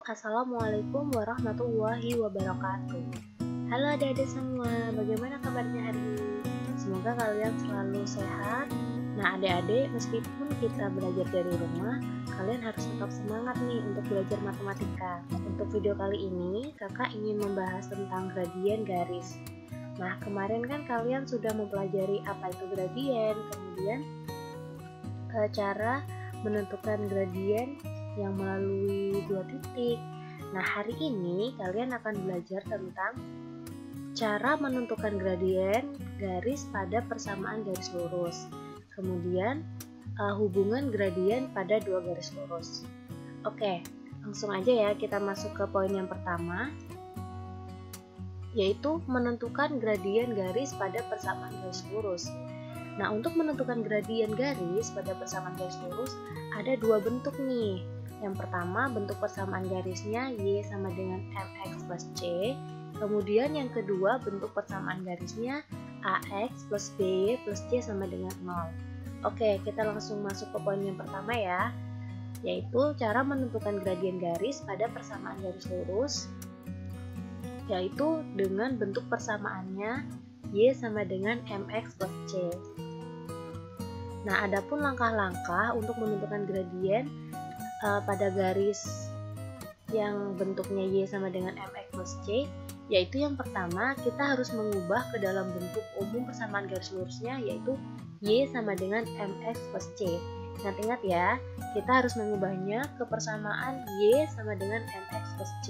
Assalamualaikum warahmatullahi wabarakatuh. Halo adik-adik semua, bagaimana kabarnya hari ini? Semoga kalian selalu sehat. Nah adik-adik, meskipun kita belajar dari rumah, kalian harus tetap semangat nih untuk belajar matematika. Untuk video kali ini, kakak ingin membahas tentang gradien garis. Nah kemarin kan kalian sudah mempelajari apa itu gradien, kemudian cara menentukan gradien yang melalui dua titik. Nah, hari ini kalian akan belajar tentang cara menentukan gradien garis pada persamaan garis lurus. Kemudian hubungan gradien pada dua garis lurus. Oke, langsung aja ya kita masuk ke poin yang pertama, yaitu menentukan gradien garis pada persamaan garis lurus. Nah, untuk menentukan gradien garis pada persamaan garis lurus ada dua bentuk nih. Yang pertama, bentuk persamaan garisnya Y sama dengan MX plus C. Kemudian yang kedua, bentuk persamaan garisnya AX plus BY plus C sama dengan 0. Oke, kita langsung masuk ke poin yang pertama ya, yaitu cara menentukan gradien garis pada persamaan garis lurus, yaitu dengan bentuk persamaannya Y sama dengan MX plus C. Nah, adapun langkah-langkah untuk menentukan gradien pada garis yang bentuknya Y sama dengan MX plus C, yaitu yang pertama kita harus mengubah ke dalam bentuk umum persamaan garis lurusnya, yaitu Y sama dengan MX plus C. Ingat-ingat ya, kita harus mengubahnya ke persamaan Y sama dengan MX plus C.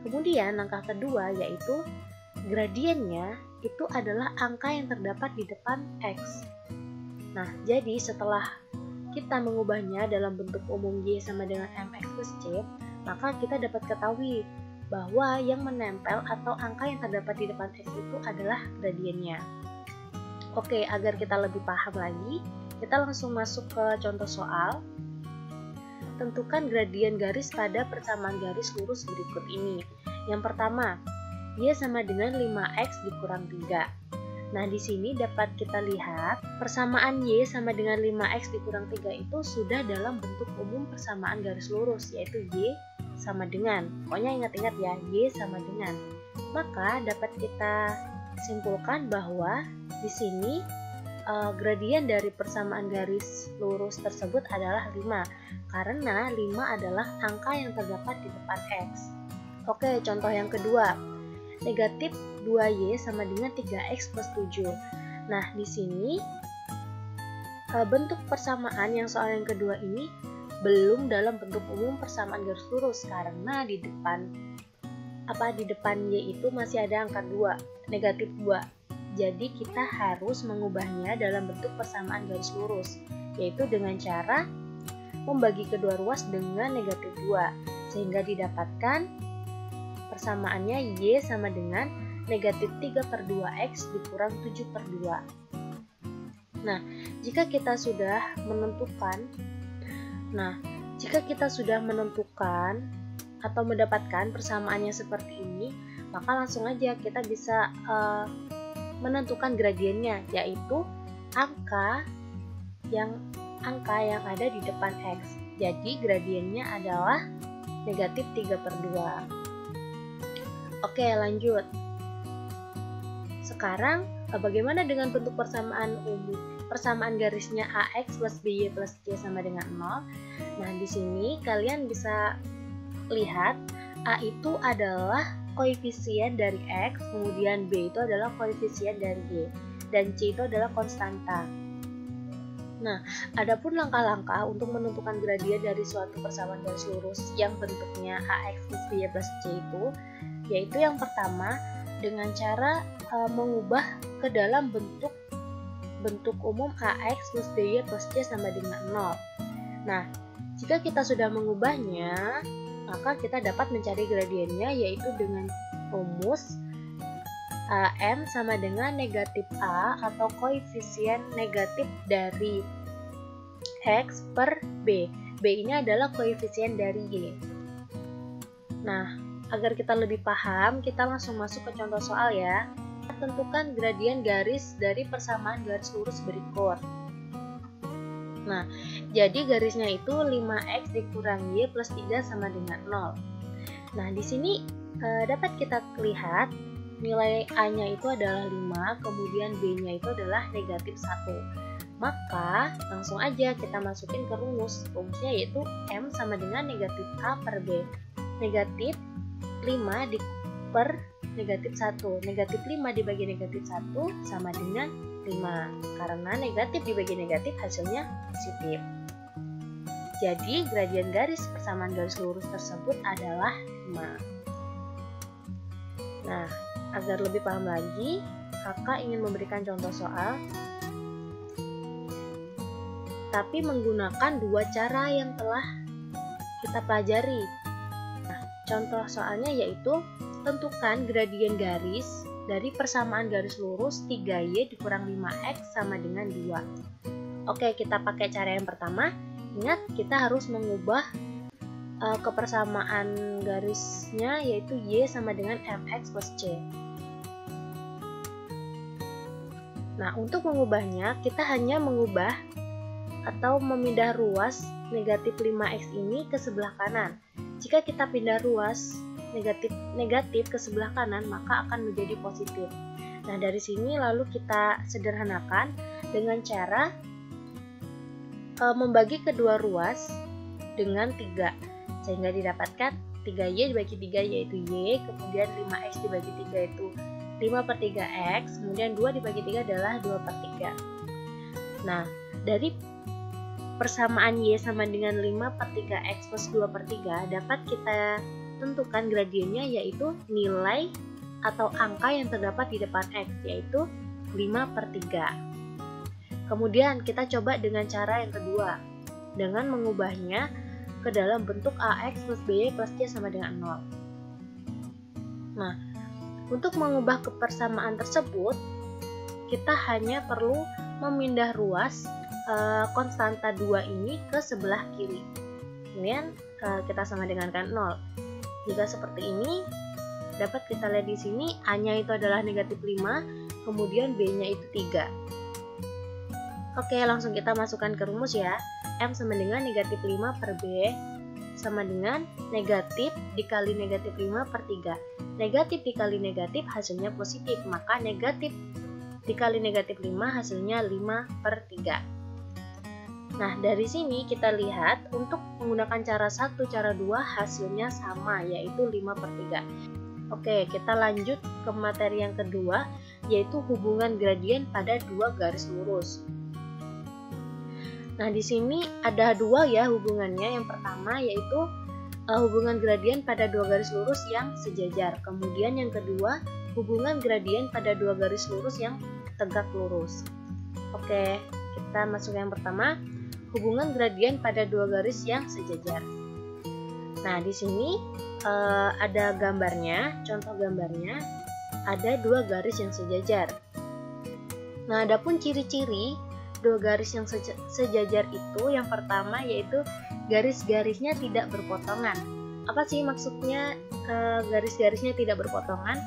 Kemudian langkah kedua yaitu gradiennya itu adalah angka yang terdapat di depan X. Nah, jadi setelah kita mengubahnya dalam bentuk umum Y sama dengan MX plus C, maka kita dapat ketahui bahwa yang menempel atau angka yang terdapat di depan X itu adalah gradiennya. Oke, agar kita lebih paham lagi, kita langsung masuk ke contoh soal. Tentukan gradien garis pada persamaan garis lurus berikut ini. Yang pertama, Y sama dengan 5X dikurang 3. Nah, di sini dapat kita lihat persamaan Y sama dengan 5X dikurang 3 itu sudah dalam bentuk umum persamaan garis lurus, yaitu Y sama dengan. Pokoknya ingat-ingat ya, Y sama dengan. Maka dapat kita simpulkan bahwa di sini gradien dari persamaan garis lurus tersebut adalah 5, karena 5 adalah angka yang terdapat di depan X. Oke, contoh yang kedua. Negatif 2Y sama dengan 3X plus 7. Nah, di sini bentuk persamaan yang soal yang kedua ini belum dalam bentuk umum persamaan garis lurus, karena di depan Y itu masih ada angka 2, negatif 2. Jadi kita harus mengubahnya dalam bentuk persamaan garis lurus, yaitu dengan cara membagi kedua ruas dengan negatif 2, sehingga didapatkan persamaannya Y sama dengan negatif 3/2X dikurang 7/2. Nah, jika kita sudah menentukan atau mendapatkan persamaannya seperti ini, maka langsung aja kita bisa menentukan gradiennya, yaitu angka yang ada di depan X. Jadi gradiennya adalah negatif 3/2. Oke, lanjut. Sekarang, bagaimana dengan bentuk persamaan umum? Persamaan garisnya AX plus BY plus C sama dengan 0. Nah, di sini kalian bisa lihat A itu adalah koefisien dari X, kemudian B itu adalah koefisien dari Y, dan C itu adalah konstanta. Nah, adapun langkah-langkah untuk menentukan gradien dari suatu persamaan garis lurus yang bentuknya AX plus BY plus C itu, yaitu yang pertama dengan cara mengubah ke dalam bentuk umum AX plus BY plus C sama dengan 0. Nah, jika kita sudah mengubahnya, maka kita dapat mencari gradiennya, yaitu dengan rumus M sama dengan negatif A atau koefisien negatif dari X per B. B ini adalah koefisien dari Y. Nah, agar kita lebih paham, kita langsung masuk ke contoh soal ya. Tentukan gradien garis dari persamaan garis lurus berikut. Nah, jadi garisnya itu 5X dikurang Y plus 3 sama dengan 0. Nah, di sini dapat kita lihat nilai A-nya itu adalah 5, kemudian B-nya itu adalah negatif 1. Maka langsung aja kita masukin ke rumus. Rumusnya yaitu M sama dengan negatif A per B. Negatif 5 per negatif 1. Negatif 5 dibagi negatif 1 sama dengan 5. Karena negatif dibagi negatif hasilnya positif. Jadi gradien garis persamaan garis lurus tersebut adalah 5. Nah, agar lebih paham lagi, kakak ingin memberikan contoh soal, tapi menggunakan dua cara yang telah kita pelajari. Nah, contoh soalnya yaitu tentukan gradien garis dari persamaan garis lurus 3y dikurang 5x sama dengan 2. Oke, kita pakai cara yang pertama. Ingat, kita harus mengubah kepersamaan garisnya yaitu y sama dengan mx plus c. Nah, untuk mengubahnya kita hanya mengubah atau memindah ruas negatif 5x ini ke sebelah kanan. Jika kita pindah ruas negatif ke sebelah kanan, maka akan menjadi positif. Nah, dari sini lalu kita sederhanakan dengan cara membagi kedua ruas dengan 3, sehingga didapatkan 3y dibagi 3 yaitu y, kemudian 5x dibagi 3 itu 5/3x, kemudian 2 dibagi 3 adalah 2/3. Nah, dari persamaan y sama dengan 5/3x plus 2/3 dapat kita tentukan gradiennya yaitu nilai atau angka yang terdapat di depan x, yaitu 5/3. Kemudian kita coba dengan cara yang kedua, dengan mengubahnya ke dalam bentuk ax plus by plus c sama dengan 0. Nah, untuk mengubah kepersamaan tersebut, kita hanya perlu memindah ruas konstanta 2 ini ke sebelah kiri. Kemudian kita sama dengankan 0. Jika seperti ini, dapat kita lihat di sini A-nya itu adalah negatif 5, kemudian B-nya itu 3. Oke, langsung kita masukkan ke rumus ya. M sama dengan negatif 5 per B sama dengan negatif dikali negatif 5/3. Negatif dikali negatif hasilnya positif, maka negatif dikali negatif 5 hasilnya 5/3. Nah, dari sini kita lihat untuk menggunakan cara 1, cara 2 hasilnya sama, yaitu 5/3. Oke, kita lanjut ke materi yang kedua, yaitu hubungan gradien pada dua garis lurus. Nah, di sini ada dua ya hubungannya. Yang pertama yaitu hubungan gradien pada dua garis lurus yang sejajar. Kemudian yang kedua, hubungan gradien pada dua garis lurus yang tegak lurus. Oke, kita masuk yang pertama, hubungan gradien pada dua garis yang sejajar. Nah, di sini ada gambarnya, contoh gambarnya ada dua garis yang sejajar. Nah, adapun ciri-ciri dua garis yang sejajar itu, yang pertama yaitu garis-garisnya tidak berpotongan. Apa sih maksudnya garis-garisnya tidak berpotongan?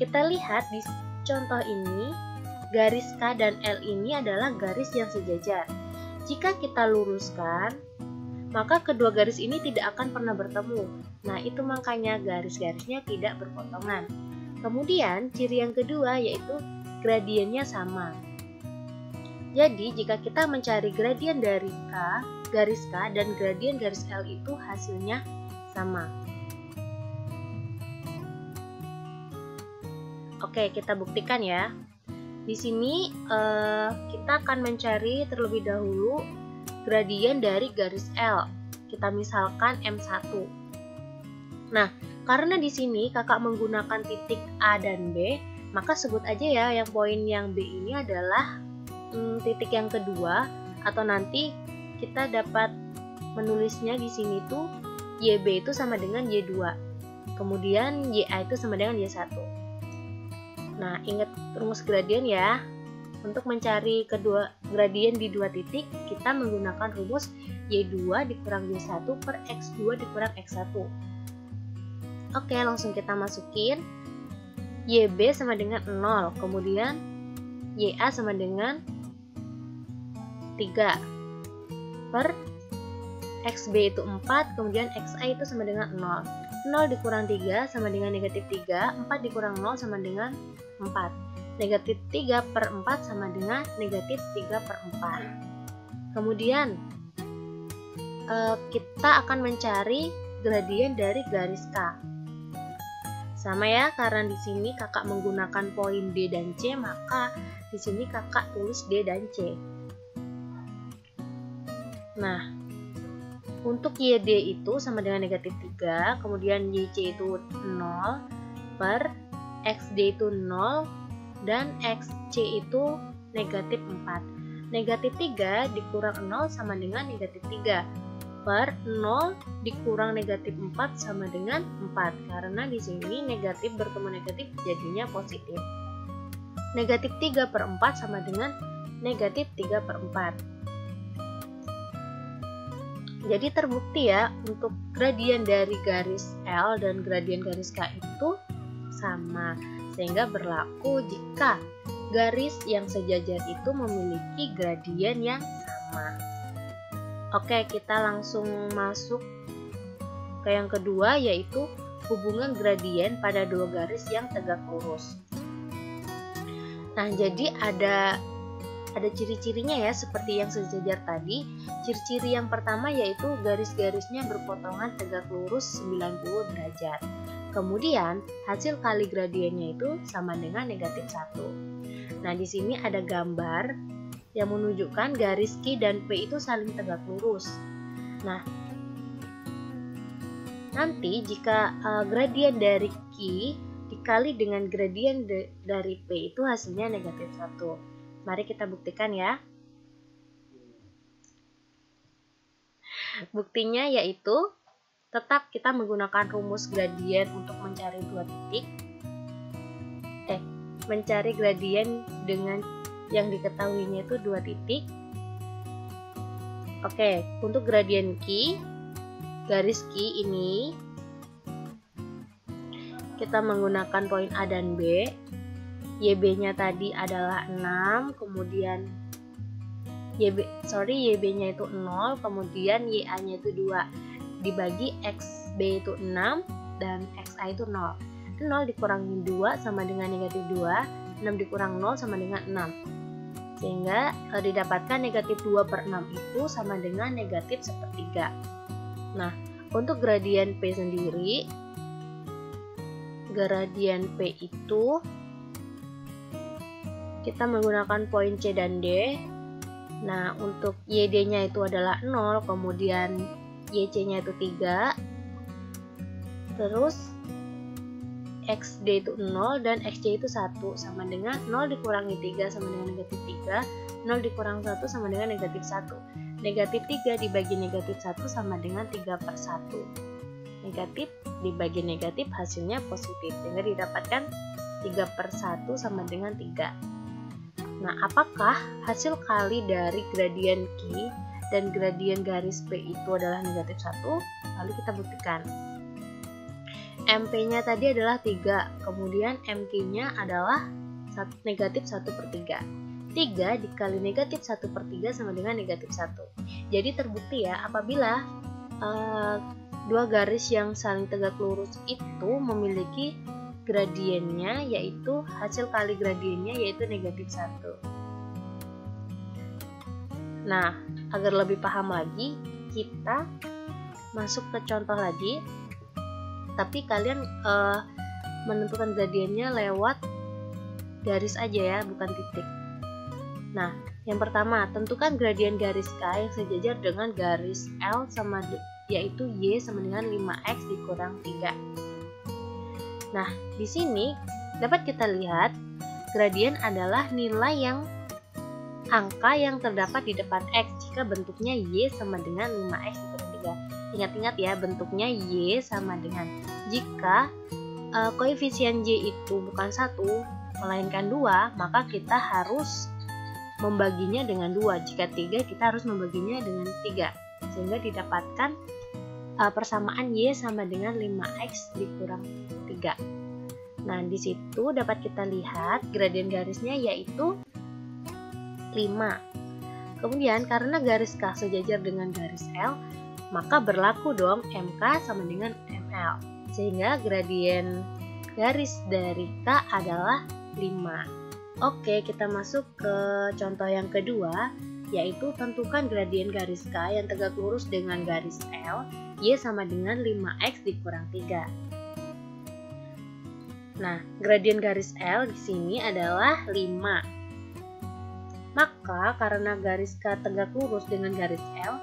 Kita lihat di contoh ini, garis K dan L ini adalah garis yang sejajar. Jika kita luruskan, maka kedua garis ini tidak akan pernah bertemu. Nah, itu makanya garis-garisnya tidak berpotongan. Kemudian, ciri yang kedua yaitu gradiennya sama. Jadi, jika kita mencari gradien dari garis K dan gradien garis L itu hasilnya sama. Oke, kita buktikan ya. Di sini kita akan mencari terlebih dahulu gradien dari garis L. Kita misalkan M1. Nah, karena di sini kakak menggunakan titik A dan B, maka sebut aja ya yang poin yang B ini adalah titik yang kedua, atau nanti kita dapat menulisnya di sini tuh YB itu sama dengan Y2, kemudian YA itu sama dengan Y1. Nah, ingat rumus gradien ya. Untuk mencari kedua gradien di dua titik, kita menggunakan rumus Y2 dikurang Y1 per X2 dikurang X1. Oke, langsung kita masukin YB sama dengan 0, kemudian YA sama dengan 3 per XB itu 4, kemudian XA itu sama dengan 0. 0 dikurang 3 sama dengan negatif 3, 4 dikurang 0 sama dengan 4. Negatif 3 per 4 sama dengan negatif 3 per 4. Kemudian kita akan mencari gradien dari garis K. Sama ya, karena di sini kakak menggunakan poin D dan C, maka di sini kakak tulis D dan C. Nah, untuk YD itu sama dengan negatif 3, kemudian YC itu 0 per XD itu 0 dan XC itu negatif 4. Negatif 3 dikurang 0 sama dengan negatif 3. Per 0 dikurang negatif 4 sama dengan 4, karena di sini negatif bertemu negatif jadinya positif. Negatif 3 per 4 sama dengan negatif 3 per 4. Jadi terbukti ya, untuk gradien dari garis L dan gradien garis K itu sama, sehingga berlaku jika garis yang sejajar itu memiliki gradien yang sama. Oke, kita langsung masuk ke yang kedua, yaitu hubungan gradien pada dua garis yang tegak lurus. Nah, jadi ada ciri-cirinya ya, seperti yang sejajar tadi. Ciri-ciri yang pertama yaitu garis-garisnya berpotongan tegak lurus 90 derajat. Kemudian, hasil kali gradiennya itu sama dengan negatif 1. Nah, di sini ada gambar yang menunjukkan garis Q dan P itu saling tegak lurus. Nah, nanti jika gradien dari Q dikali dengan gradien dari P itu hasilnya negatif 1. Mari kita buktikan ya. Buktinya yaitu tetap kita menggunakan rumus gradien untuk mencari dua titik. Mencari gradien dengan yang diketahuinya itu dua titik. Oke, untuk gradien Q, garis Q ini kita menggunakan poin A dan B. YB-nya tadi adalah 6, kemudian YB-nya itu 0, kemudian YA-nya itu 2. Dibagi XB itu 6 dan XA itu 0. 0 dikurangi 2 sama dengan negatif 2. 6 dikurang 0 sama dengan 6, sehingga didapatkan negatif 2 per 6 itu sama dengan negatif sepertiga. Nah, untuk gradien P sendiri, gradien P itu kita menggunakan poin C dan D. Nah, untuk YD nya itu adalah 0, kemudian YC nya itu 3, terus XD itu 0 dan XC itu 1, sama dengan 0 dikurangi 3 sama dengan negatif 3, 0 dikurang 1 sama dengan negatif 1. Negatif 3 dibagi negatif 1 sama dengan 3 per 1. Negatif dibagi negatif hasilnya positif, sehingga didapatkan 3 per 1 sama dengan 3. Nah, apakah hasil kali dari gradien Q dan gradien garis P itu adalah negatif 1? Lalu kita buktikan. MP-nya tadi adalah 3, kemudian MQ-nya adalah negatif 1 per 3. 3 dikali negatif 1 per 3 sama dengan negatif 1. Jadi terbukti ya, apabila dua garis yang saling tegak lurus itu memiliki gradiennya, yaitu hasil kali gradiennya yaitu negatif 1. Nah, agar lebih paham lagi, kita masuk ke contoh lagi. Tapi kalian menentukan gradiennya lewat garis aja ya, bukan titik. Nah, yang pertama, tentukan gradien garis K yang sejajar dengan garis L yaitu Y sama dengan 5X dikurang 3. Nah, di sini dapat kita lihat gradien adalah nilai angka yang terdapat di depan X jika bentuknya Y sama dengan 5X dikurang 3. Ingat-ingat ya, bentuknya Y sama dengan, jika koefisien Y itu bukan 1 melainkan 2, maka kita harus membaginya dengan 2. Jika 3, kita harus membaginya dengan 3, sehingga didapatkan persamaan Y sama dengan 5X dikurang 3. Nah, di situ dapat kita lihat gradien garisnya yaitu 5. Kemudian karena garis K sejajar dengan garis L, maka berlaku dong MK sama dengan ML. Sehingga gradien garis dari K adalah 5. Oke, kita masuk ke contoh yang kedua, yaitu tentukan gradien garis K yang tegak lurus dengan garis L, Y sama dengan 5X dikurang 3. Nah, gradien garis L di sini adalah 5. Maka karena garis K tegak lurus dengan garis L,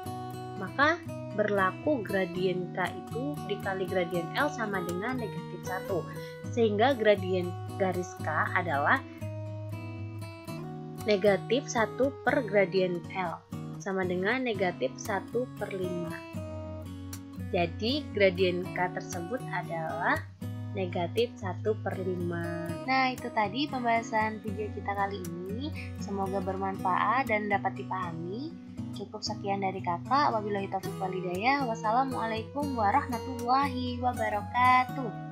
maka berlaku gradien K itu dikali gradien L sama dengan negatif 1. Sehingga gradien garis K adalah negatif 1 per gradien L sama dengan negatif 1 per 5. Jadi gradien K tersebut adalah negatif 1 per 5. Nah, itu tadi pembahasan video kita kali ini. Semoga bermanfaat dan dapat dipahami. Cukup sekian dari kakak. Wabillahi taufiq wal hidayah. Wassalamualaikum warahmatullahi wabarakatuh.